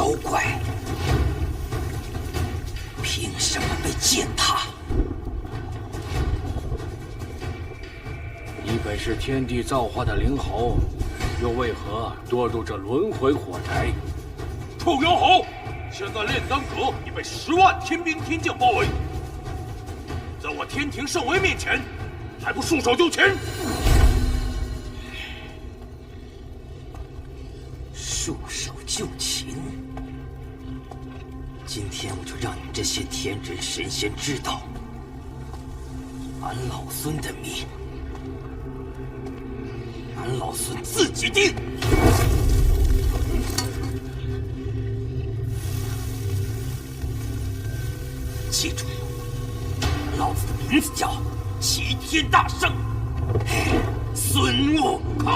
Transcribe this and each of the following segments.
妖怪，凭什么被践踏？你本是天地造化的灵猴，又为何堕入这轮回火宅？臭妖猴！现在炼丹阁已被10万天兵天将包围，在我天庭圣威面前，还不束手就擒？束手就擒！今天我就让你们这些天人神仙知道，俺老孙的命，俺老孙自己定。记住，老子的名字叫齐天大圣孙悟空。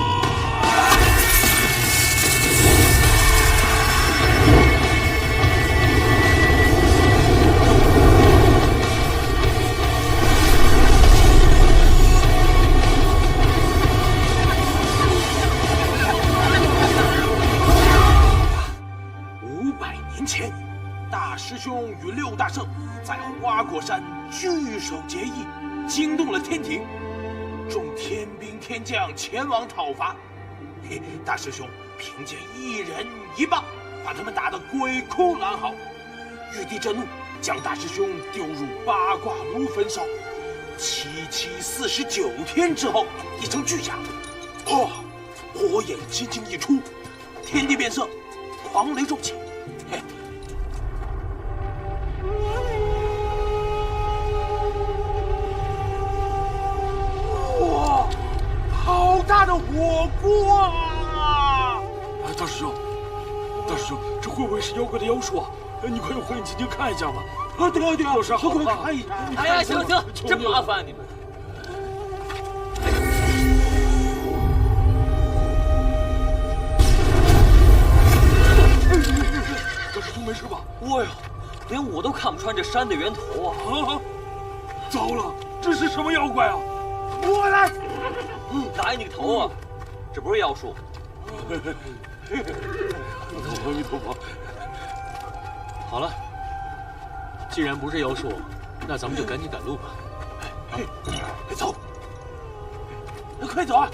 500年前，大师兄与6大圣在花果山聚首结义，惊动了天庭，众天兵天将前往讨伐。大师兄凭借1人1棒，把他们打得鬼哭狼嚎。玉帝震怒，将大师兄丢入八卦炉焚烧。749天之后，一声巨响，火眼金睛一出，天地变色，狂雷骤起。哇，好大的火锅啊！大师兄，这会不会是妖怪的妖术啊？你快用火眼金睛看一下吧。对啊，有啥好快看一下。哎呀，行，真麻烦你们。大师兄没事吧？哎呦，连我都看不穿这山的源头啊！糟了，这是什么妖怪啊？我来。哪有你个头啊！这不是妖术。阿弥陀佛。好了，既然不是妖术，那咱们就赶紧赶路吧。走，快走啊！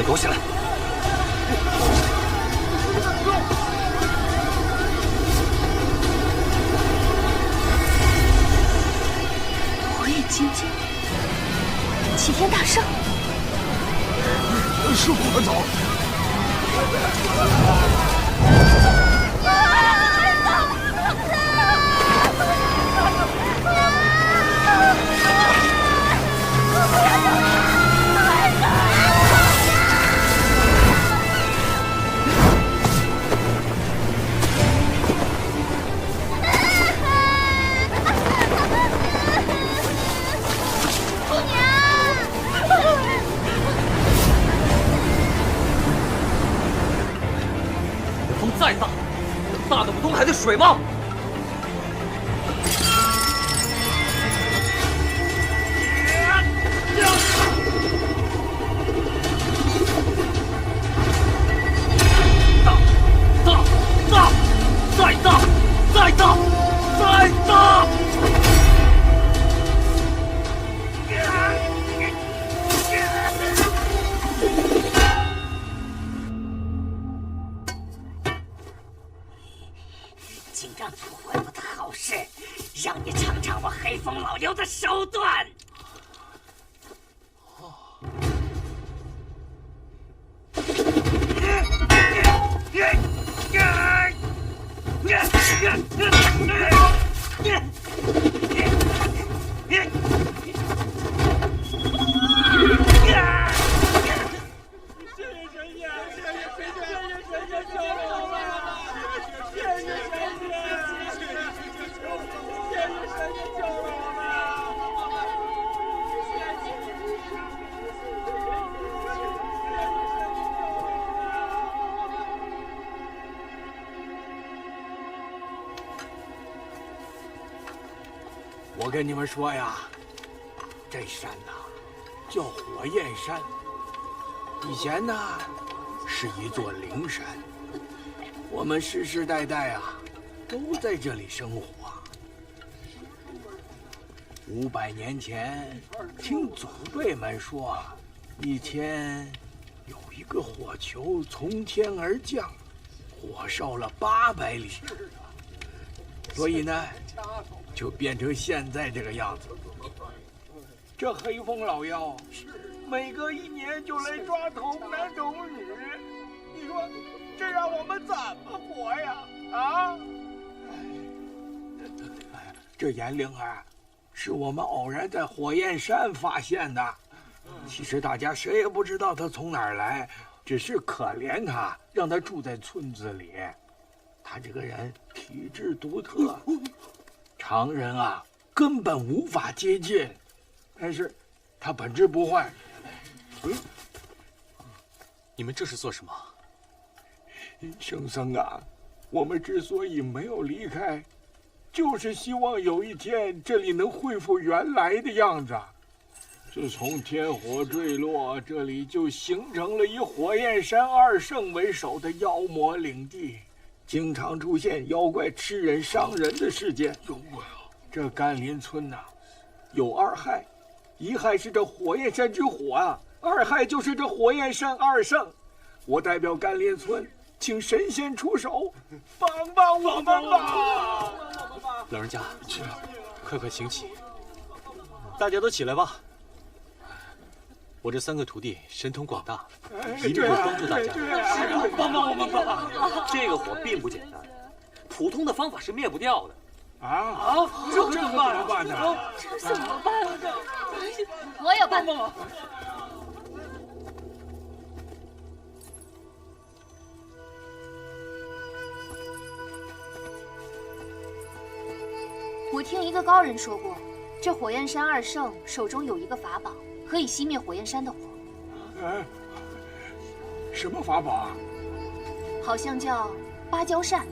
躲起来！火眼金睛，齐天大圣，师傅，快走！再大，大的不通海的水吗？大，再大，再大，再大！仗错误的好事，让你尝尝我黑风老妖的手段。我跟你们说呀，这山呐，叫火焰山。以前呢，是一座灵山，我们世世代代啊，都在这里生活。500年前，听祖辈们说，一天有一个火球从天而降，火烧了800里，所以呢，就变成现在这个样子。这黑风老妖，每隔1年就来抓童男童女，你说这让我们怎么活呀？啊！这眼灵儿，是我们偶然在火焰山发现的。其实大家谁也不知道他从哪儿来，只是可怜他，让他住在村子里。他这个人体质独特，常人啊根本无法接近。但是，他本质不坏。你们这是做什么？圣僧啊，我们之所以没有离开，就是希望有一天这里能恢复原来的样子。自从天火坠落，这里就形成了以火焰山2圣为首的妖魔领地，经常出现妖怪吃人伤人的事件。妖怪啊！这甘霖村呐，有2害，一害是这火焰山之火啊，2害就是这火焰山2圣。我代表甘霖村，请神仙出手，帮帮我们吧！老人家，快快请起，大家都起来吧。我这3个徒弟神通广大，一定会帮助大家。是啊，帮帮我们吧！这个火并不简单，普通的方法是灭不掉的。这怎么办呢？这怎么办呢？我有办法。我听一个高人说过，这火焰山2圣手中有一个法宝，可以熄灭火焰山的火。什么法宝啊？好像叫芭蕉扇。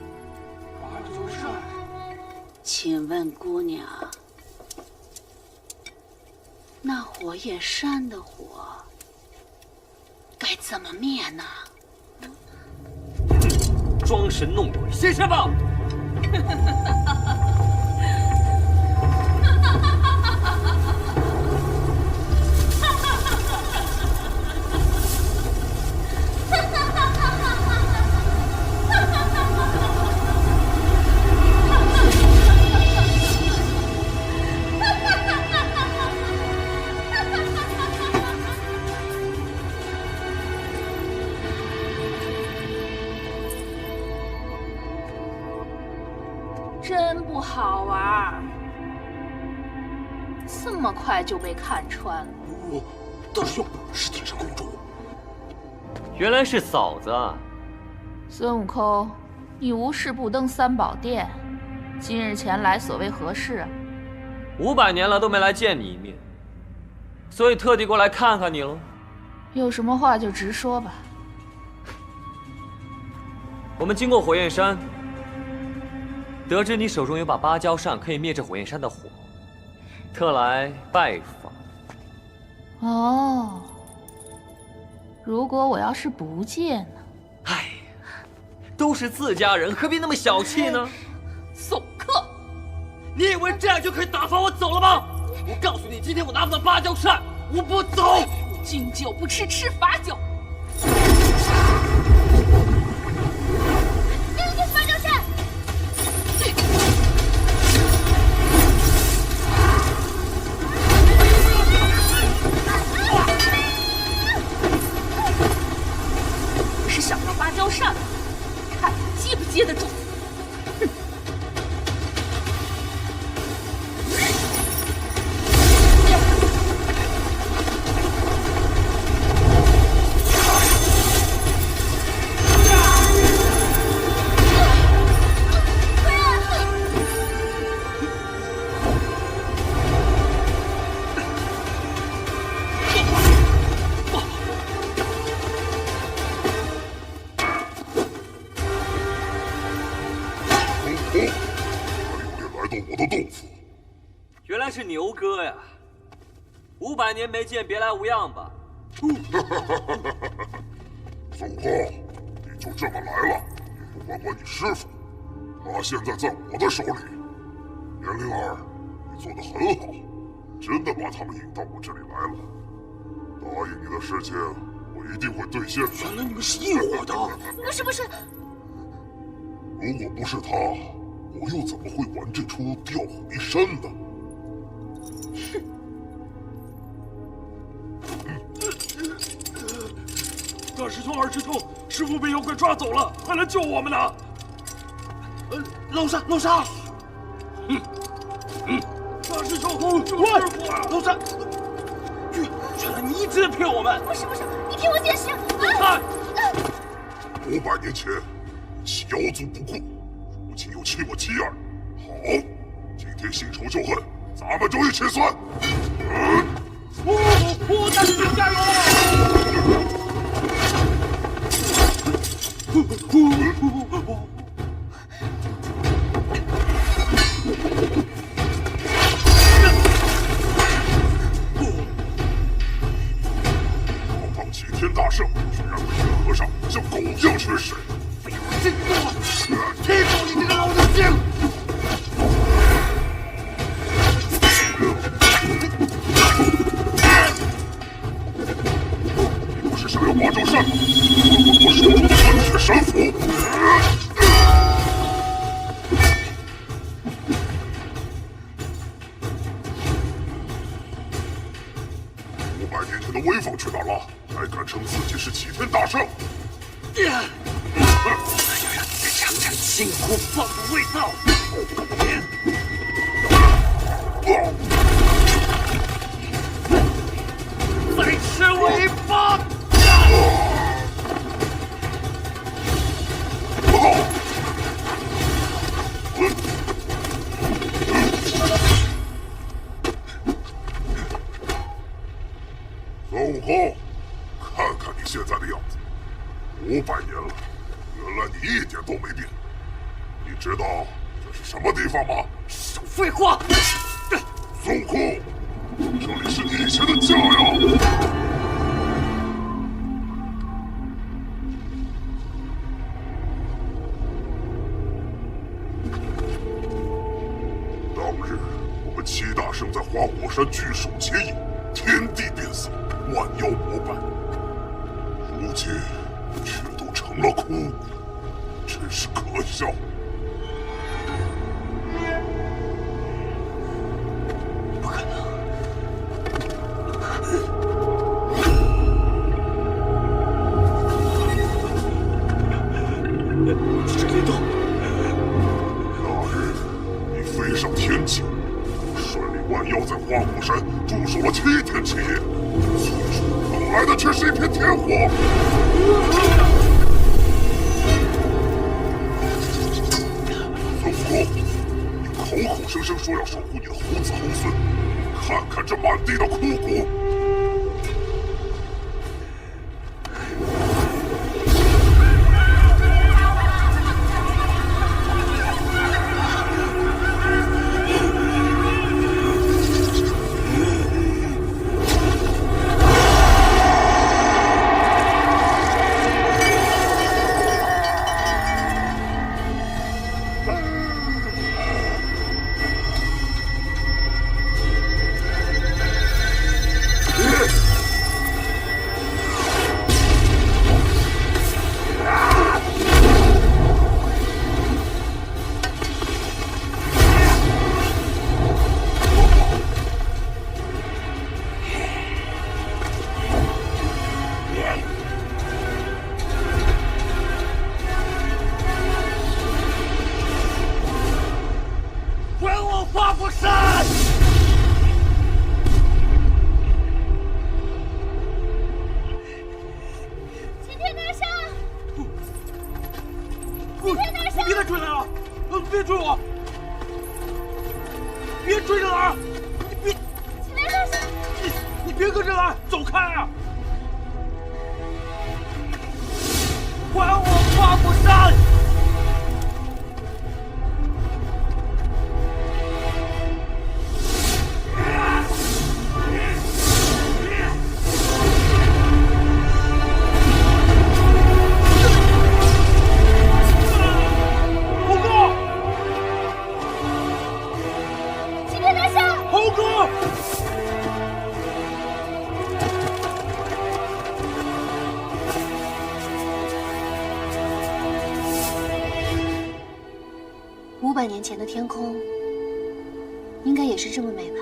芭蕉扇。请问姑娘，那火焰山的火该怎么灭呢？装神弄鬼，现身吧！真不好玩，这么快就被看穿了。大师兄，是铁扇公主。原来是嫂子啊！孙悟空，你无事不登3宝殿，今日前来所谓何事？500年了都没来见你一面，所以特地过来看看你喽。有什么话就直说吧。我们经过火焰山，得知你手中有把芭蕉扇，可以灭这火焰山的火，特来拜访。哦，如果我要是不借呢？哎，都是自家人，何必那么小气呢？送客！你以为这样就可以打发我走了吗？我告诉你，今天我拿不到芭蕉扇，我不走。敬酒不吃吃罚酒。芭蕉扇！是想要芭蕉扇，看你接不接得住。原来是牛哥呀！500年没见，别来无恙吧？孙悟空，你就这么来了？不管管你师傅，他现在在我的手里。年龄儿，你做得很好，真的把他们引到我这里来了。答应你的事情，我一定会兑现的。原来你们是一伙的？不是。如果不是他，我又怎么会玩这出调回山呢？大师兄、二师兄，师傅被妖怪抓走了，快来救我们呐！老沙，大师兄，救师傅啊！老沙，原来你一直在骗我们！不是，你听我解释。啊！500年前，弃妖族不顾，如今又弃我妻儿。好，今天新仇旧恨，咱们就一起算。大师兄加油！堂堂齐天大圣，居然被这和尚像狗一样驱使！废话真多，踢爆你这个老流星！你不是想要芭蕉扇吗？我手中的混血神斧！500年前的威风去哪儿了？还敢称自己是齐天大圣？我要让你再尝尝辛苦放的味道！再吃我一棒！孙悟空，看看你现在的样子，500年了，原来你一点都没变。你知道这是什么地方吗？少废话！孙悟空，这里是你以前的家呀！当日我们齐大圣在花果山聚首结义，天地变色，万妖膜拜，如今却都成了枯骨，真是可笑。不可能！这是雷动。那日你飞上天际，率领万妖在花果山驻守了7天7夜，随处等来的却是一片天火。孙悟空，你口口声声说要守护你的猴子猴孙，看看这满地的枯骨！你别再追来了！别追我！别追着来！你别跟着来，走开啊！还我花果山！猴哥！齐天大圣！猴哥！500年前的天空，应该也是这么美吧？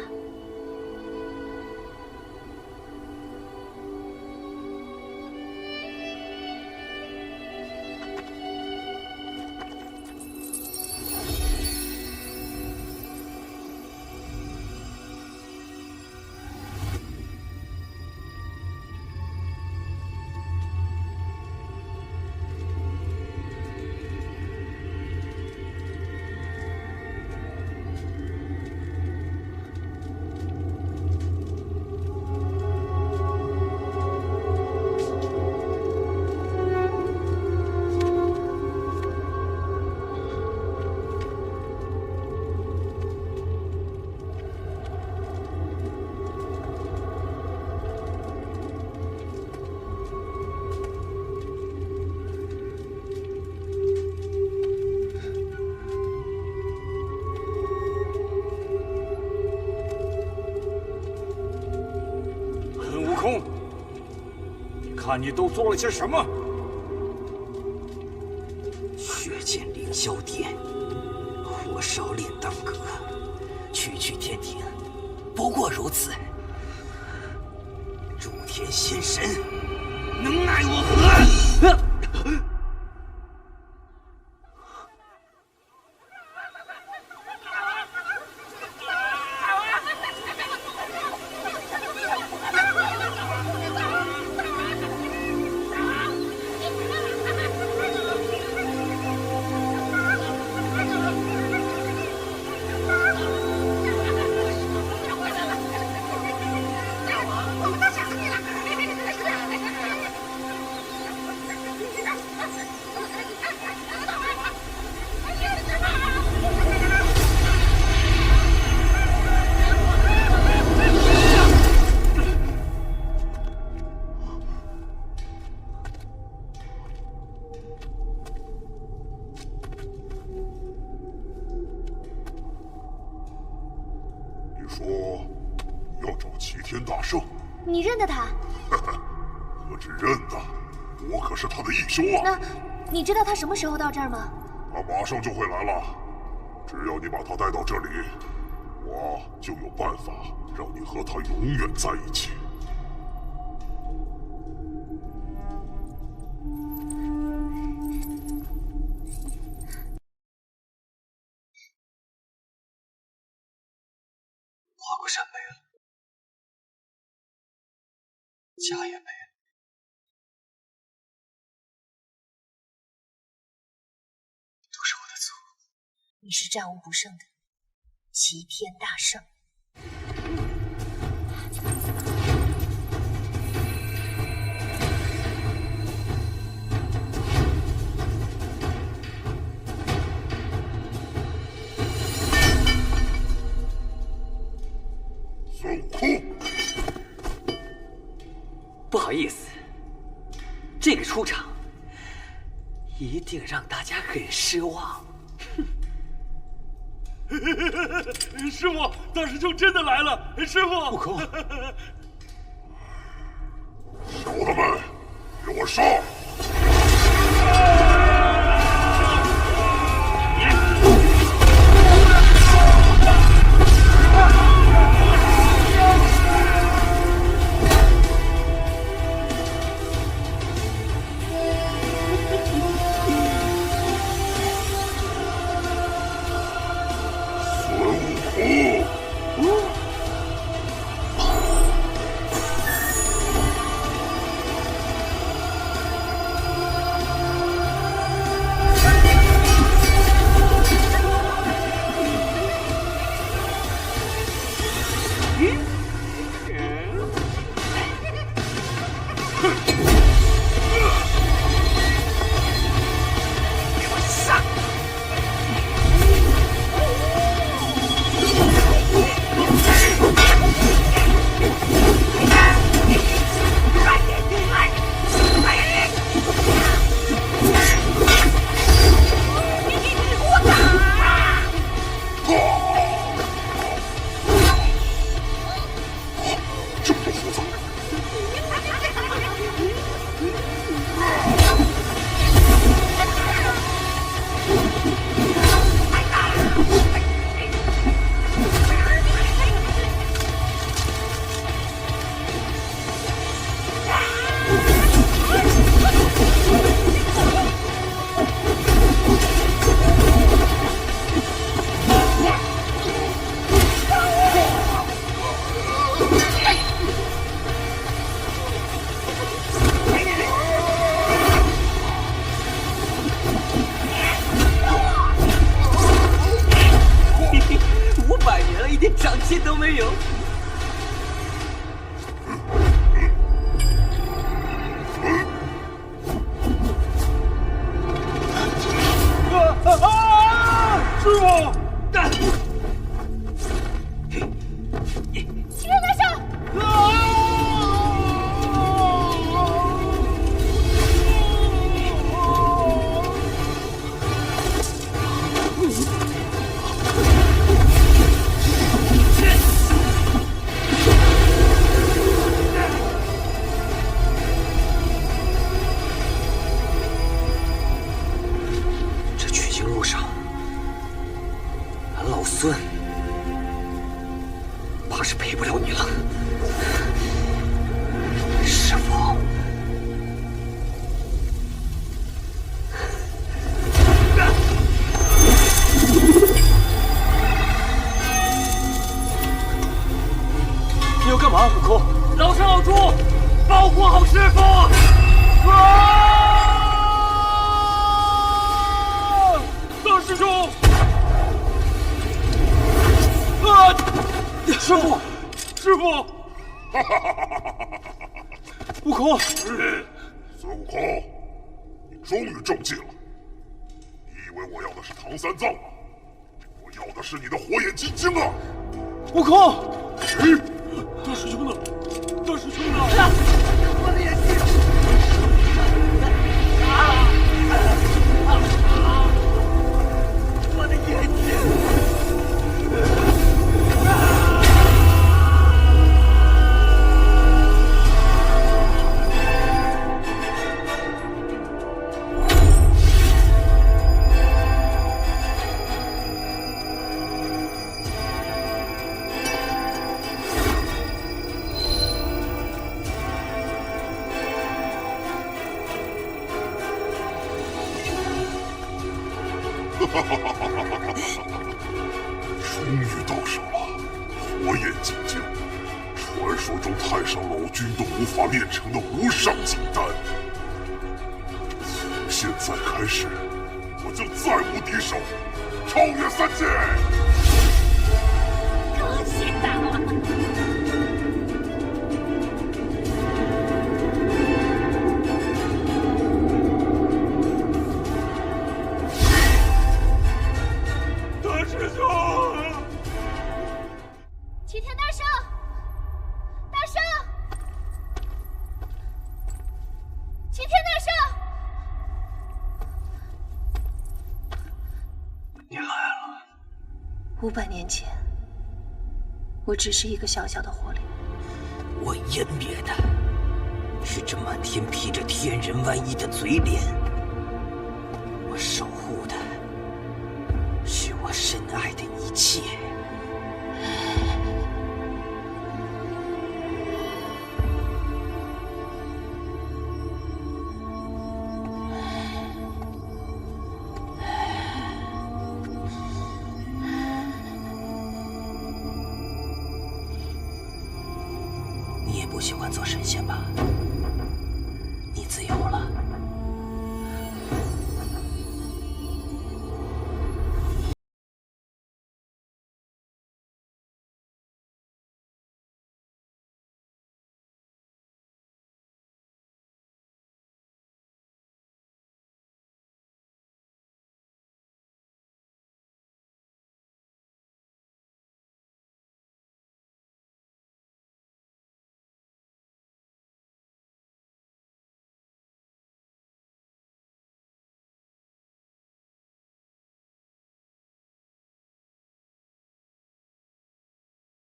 看你都做了些什么！血溅凌霄殿，火烧炼丹阁，区区天庭，不过如此。诸天仙神，能奈我何？说要找齐天大圣，你认得他？何止认得，我可是他的义兄啊！那你知道他什么时候到这儿吗？他马上就会来了，只要你把他带到这里，我就有办法让你和他永远在一起。花果山没了，家也没了，都是我的错。你是战无不胜的齐天大圣。孙悟空，不好意思，这个出场一定让大家很失望。师傅，大师兄真的来了！师傅，悟空，小的们，给我上！气都没有。师傅！齐天大圣！这取经路上，俺老孙怕是陪不了你了，师傅。你要干嘛，悟空？老师老猪，保护好师傅！大师兄！师傅，师傅！悟空，孙悟空，你终于中计了！你以为我要的是唐三藏吗？我要的是你的火眼金睛啊！悟空！大师兄呢？大师兄呢？我的眼睛！我的眼睛！终于到手了，火眼金睛，传说中太上老君都无法炼成的无上金丹。从现在开始，我就再无敌手，超越三界。恭喜大王！大师兄！齐天大圣！大圣！齐天大圣！你来了。500年前，我只是一个小小的活灵。我湮灭的是这满天披着天人万衣的嘴脸，我守护的是我深爱的一切。你也不喜欢做神仙吧？你自由了。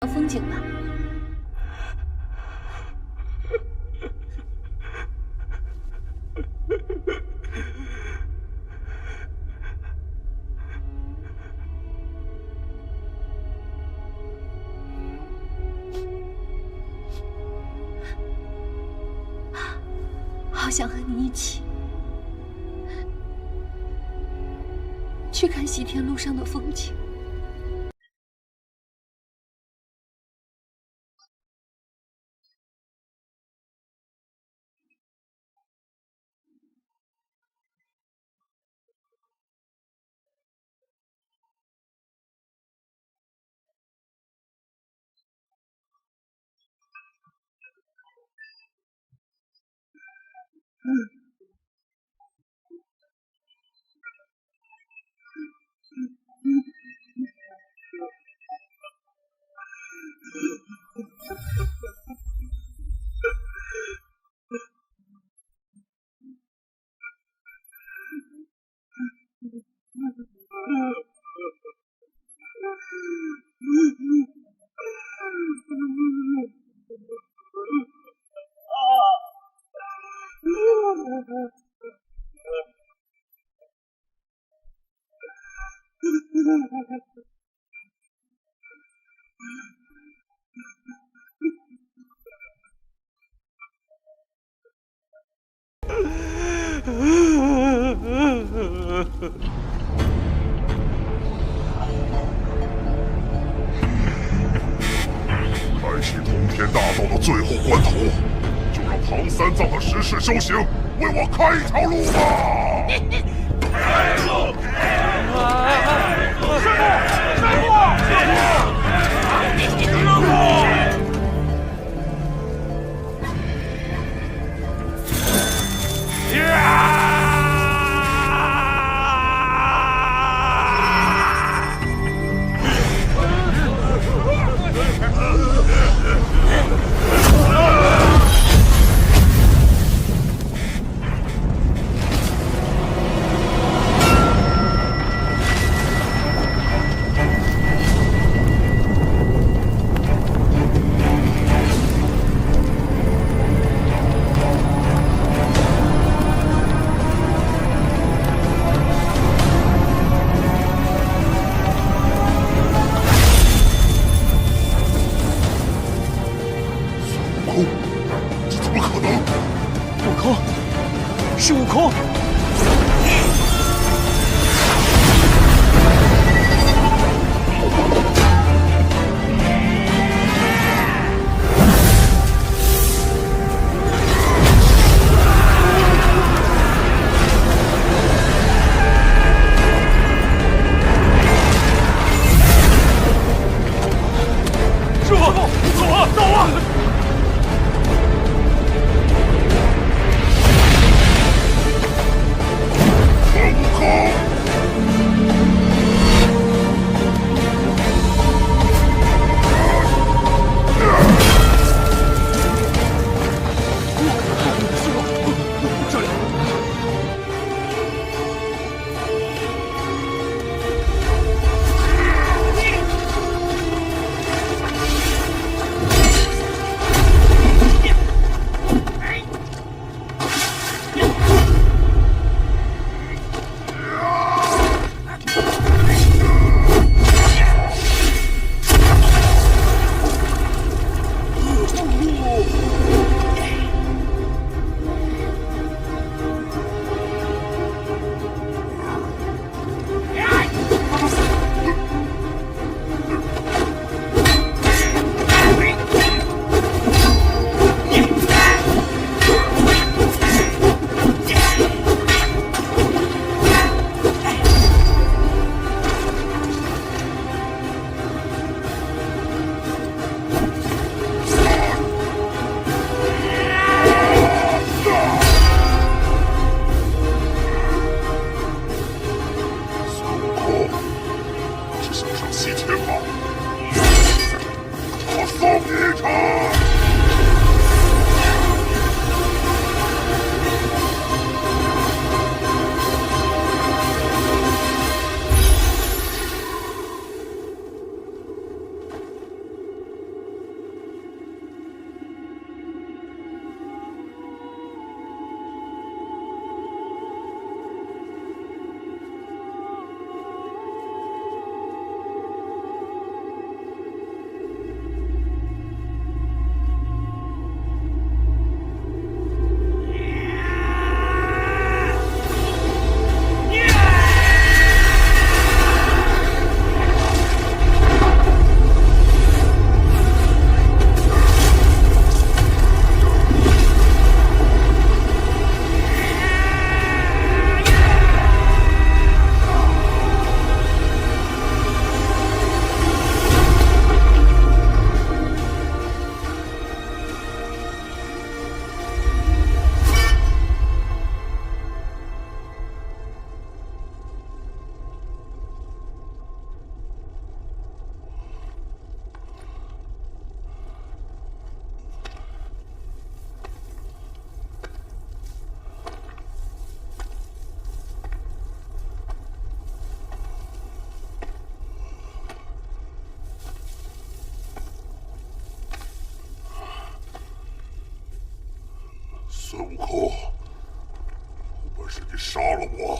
风景吧。好想和你一起去看西天路上的风景。开启通天大道的最后关头，就让唐三藏的十世修行为我开一条路吧！开路！悟空，有本事你杀了我！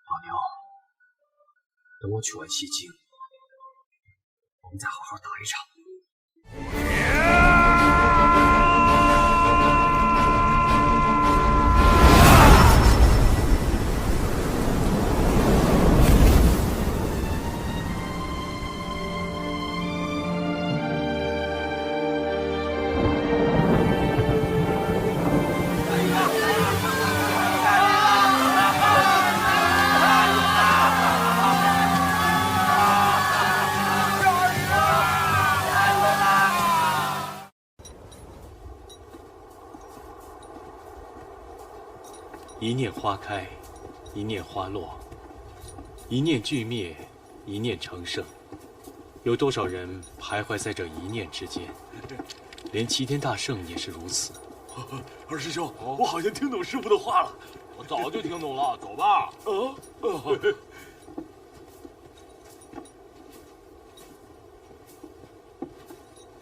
老牛，等我取完西经，我们再好好打一场。一念花开，一念花落，一念俱灭，一念成圣。有多少人徘徊在这一念之间？连齐天大圣也是如此。二师兄，我好像听懂师傅的话了。我早就听懂了，走吧。